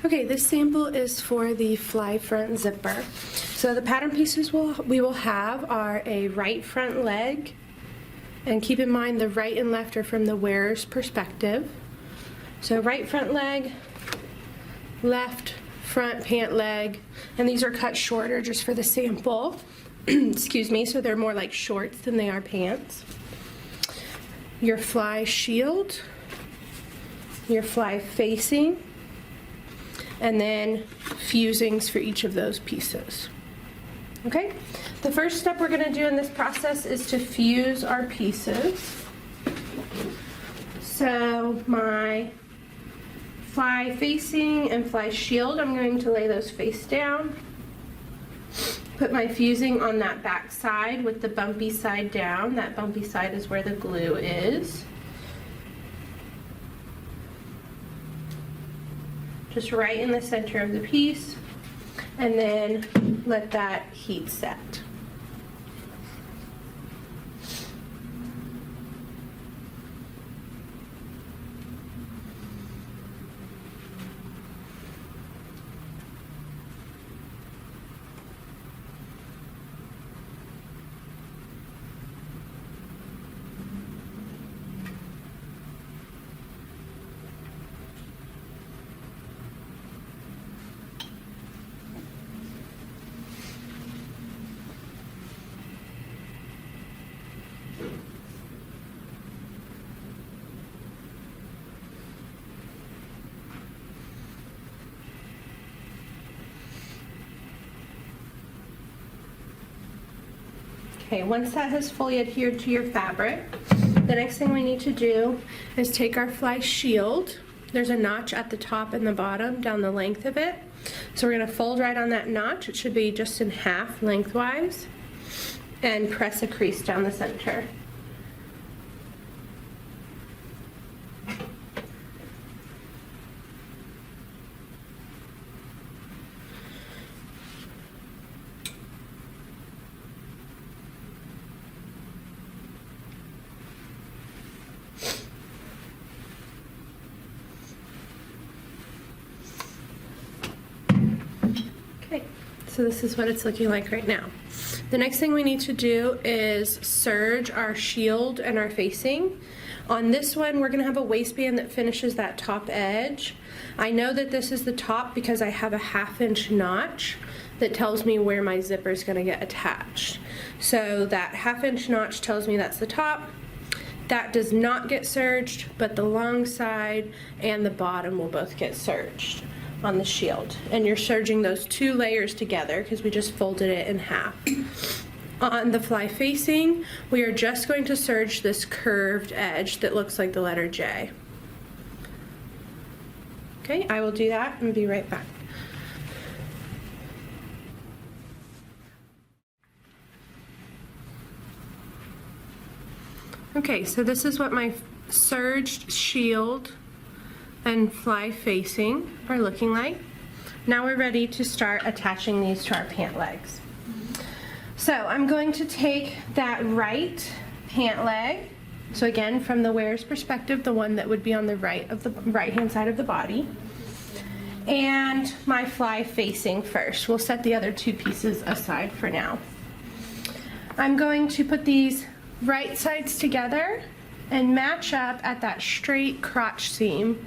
Okay, this sample is for the fly front zipper. So the pattern pieces we will have are a right front leg, and keep in mind the right and left are from the wearer's perspective. So right front leg, left front pant leg, and these are cut shorter just for the sample. Excuse me, so they're more like shorts than they are pants. Your fly shield, your fly facing, and then fusings for each of those pieces. Okay, the first step we're going to do in this process is to fuse our pieces. So my fly facing and fly shield, I'm going to lay those face down. Put my fusing on that back side with the bumpy side down. That bumpy side is where the glue is. Just right in the center of the piece, and then let that heat set. Okay, once that has fully adhered to your fabric, the next thing we need to do is take our fly shield. There's a notch at the top and the bottom down the length of it. So we're going to fold right on that notch. It should be just in half lengthwise, and press a crease down the center. So this is what it's looking like right now. The next thing we need to do is serge our shield and our facing. On this one, we're gonna have a waistband that finishes that top edge. I know that this is the top because I have a 1/2 inch notch that tells me where my zipper is gonna get attached. So that 1/2 inch notch tells me that's the top. That does not get serged, but the long side and the bottom will both get serged on the shield. And you're serging those 2 layers together because we just folded it in half. On the fly facing, we are just going to serge this curved edge that looks like the letter J. Okay, I will do that and be right back. Okay, so this is what my serged shield and fly facing are looking like. Now we're ready to start attaching these to our pant legs. So I'm going to take that right pant leg, so again from the wearer's perspective, the one that would be on the right of the right hand side of the body, and my fly facing first. We'll set the other 2 pieces aside for now. I'm going to put these right sides together and match up at that straight crotch seam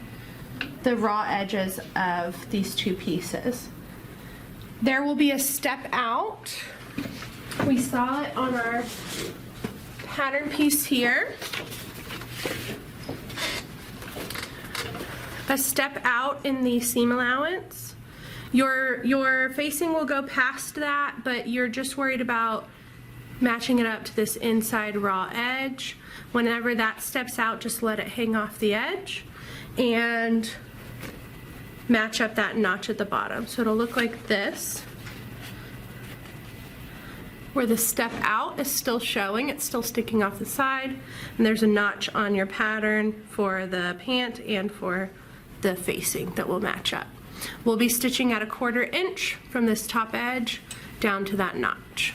the raw edges of these 2 pieces. There will be a step out. We saw it on our pattern piece here. A step out in the seam allowance. Your facing will go past that, but you're just worried about matching it up to this inside raw edge. Whenever that steps out, just let it hang off the edge and match up that notch at the bottom. So it'll look like this, where the step out is still showing, it's still sticking off the side, and there's a notch on your pattern for the pant and for the facing that will match up. We'll be stitching at 1/4 inch from this top edge down to that notch.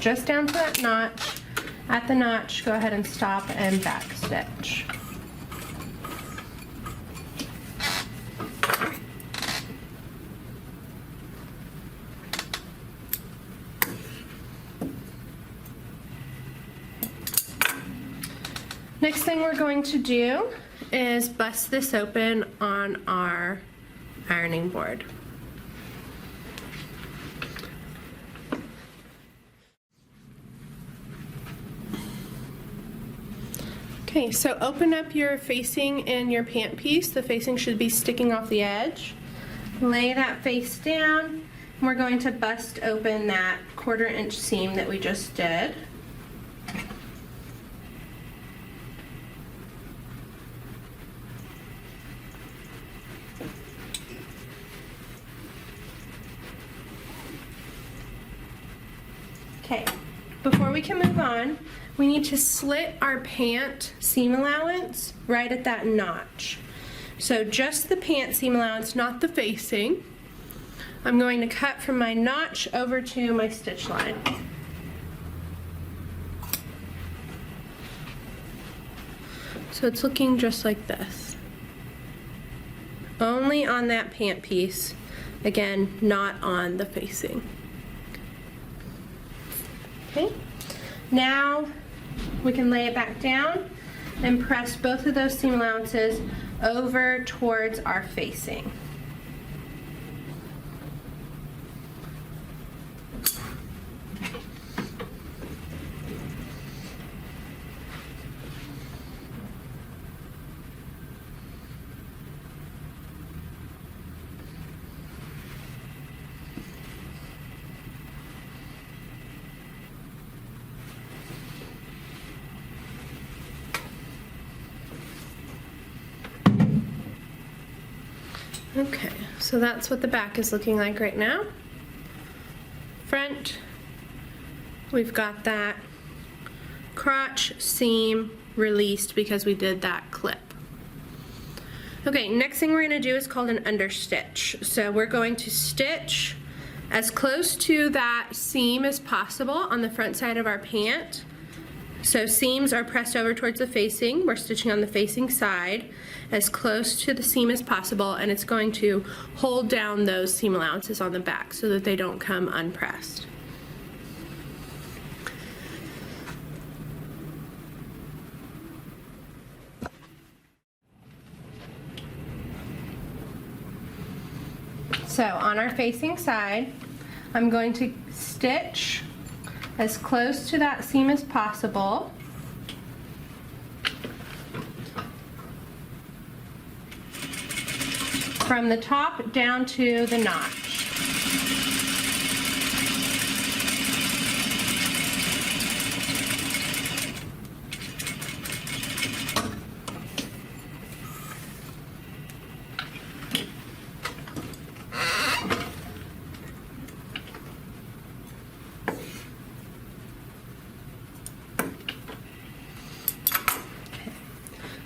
just down to that notch. At the notch, go ahead and stop and back stitch. Next thing we're going to do is bust this open on our ironing board. Okay, so open up your facing in your pant piece. The facing should be sticking off the edge. Lay that face down, and we're going to bust open that 1/4 inch seam that we just did. Okay, before we can move on, we need to slit our pant seam allowance right at that notch. So just the pant seam allowance, not the facing. I'm going to cut from my notch over to my stitch line. So it's looking just like this. Only on that pant piece, again, not on the facing. Okay, now we can lay it back down and press both of those seam allowances over towards our facing. Okay, so that's what the back is looking like right now. Front, we've got that crotch seam released because we did that clip. Okay, next thing we're going to do is called an understitch. So we're going to stitch as close to that seam as possible on the front side of our pant. So seams are pressed over towards the facing. We're stitching on the facing side as close to the seam as possible, and it's going to hold down those seam allowances on the back so that they don't come unpressed. So on our facing side, I'm going to stitch as close to that seam as possible. From the top down to the notch.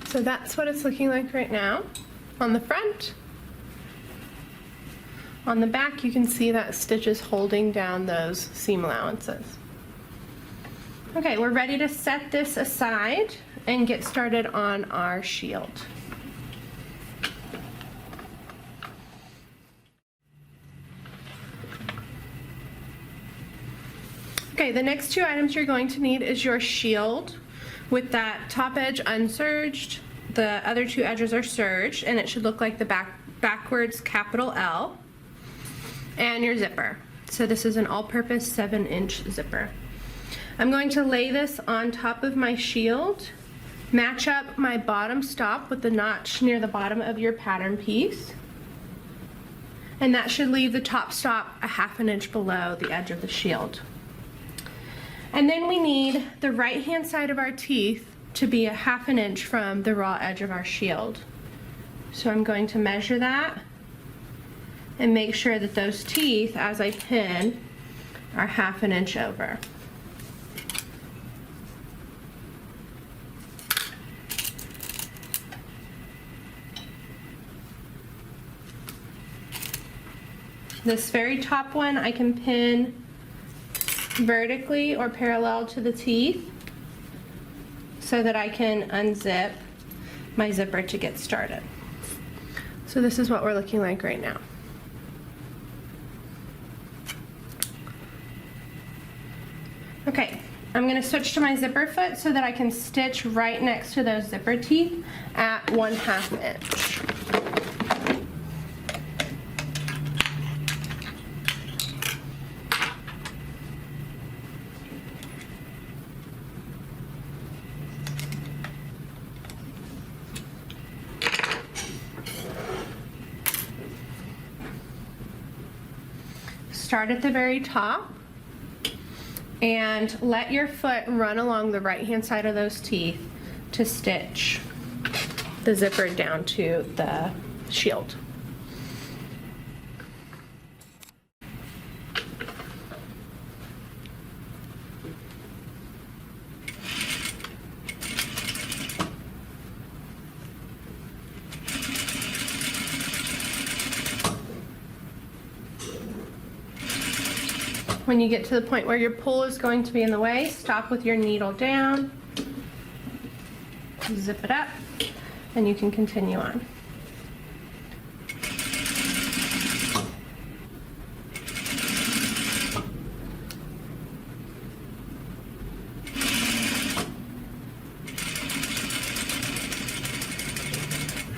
So that's what it's looking like right now on the front. On the back, you can see that stitch is holding down those seam allowances. Okay, we're ready to set this aside and get started on our shield. Okay, the next two items you're going to need is your shield with that top edge unserged. The other two edges are serged, and it should look like the backwards capital L. And your zipper. So this is an all-purpose 7-inch zipper. I'm going to lay this on top of my shield, match up my bottom stop with the notch near the bottom of your pattern piece, and that should leave the top stop a 1/2 inch below the edge of the shield. And then we need the right-hand side of our teeth to be a 1/2 inch from the raw edge of our shield. So I'm going to measure that and make sure that those teeth, as I pin, are 1/2 inch over. This very top one I can pin vertically or parallel to the teeth so that I can unzip my zipper to get started. So this is what we're looking like right now. Okay, I'm going to switch to my zipper foot so that I can stitch right next to those zipper teeth at 1/2 inch. Start at the very top and let your foot run along the right hand side of those teeth to stitch the zipper down to the shield. When you get to the point where your pull is going to be in the way, stop with your needle down, zip it up, and you can continue on.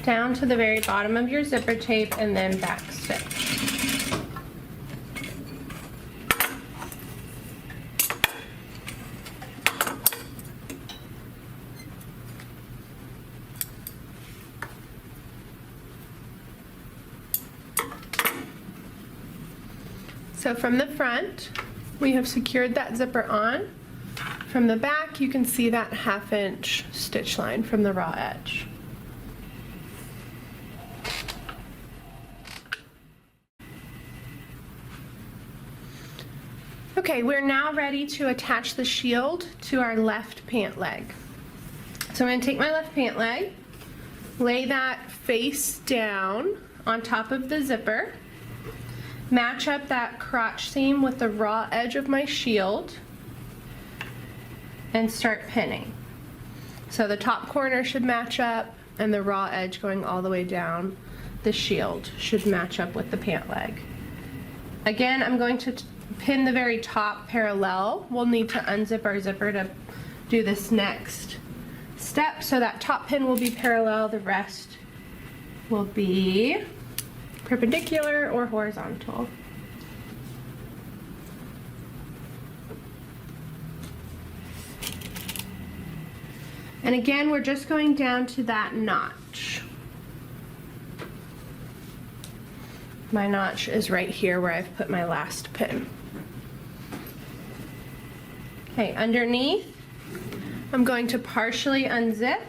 Down to the very bottom of your zipper tape and then back stitch. So from the front, we have secured that zipper on. From the back, you can see that 1/2 inch stitch line from the raw edge. Okay, we're now ready to attach the shield to our left pant leg. So I'm going to take my left pant leg, lay that face down on top of the zipper, match up that crotch seam with the raw edge of my shield, and start pinning. So the top corner should match up, and the raw edge going all the way down the shield should match up with the pant leg. Again, I'm going to pin the very top parallel. We'll need to unzip our zipper to do this next step, so that top pin will be parallel, the rest will be perpendicular or horizontal. And again, we're just going down to that notch. My notch is right here where I've put my last pin. Okay, underneath, I'm going to partially unzip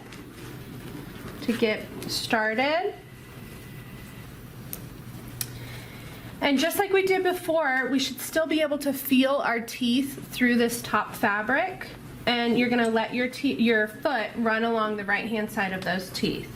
to get started. And just like we did before, we should still be able to feel our teeth through this top fabric, and you're going to let your foot run along the right hand side of those teeth.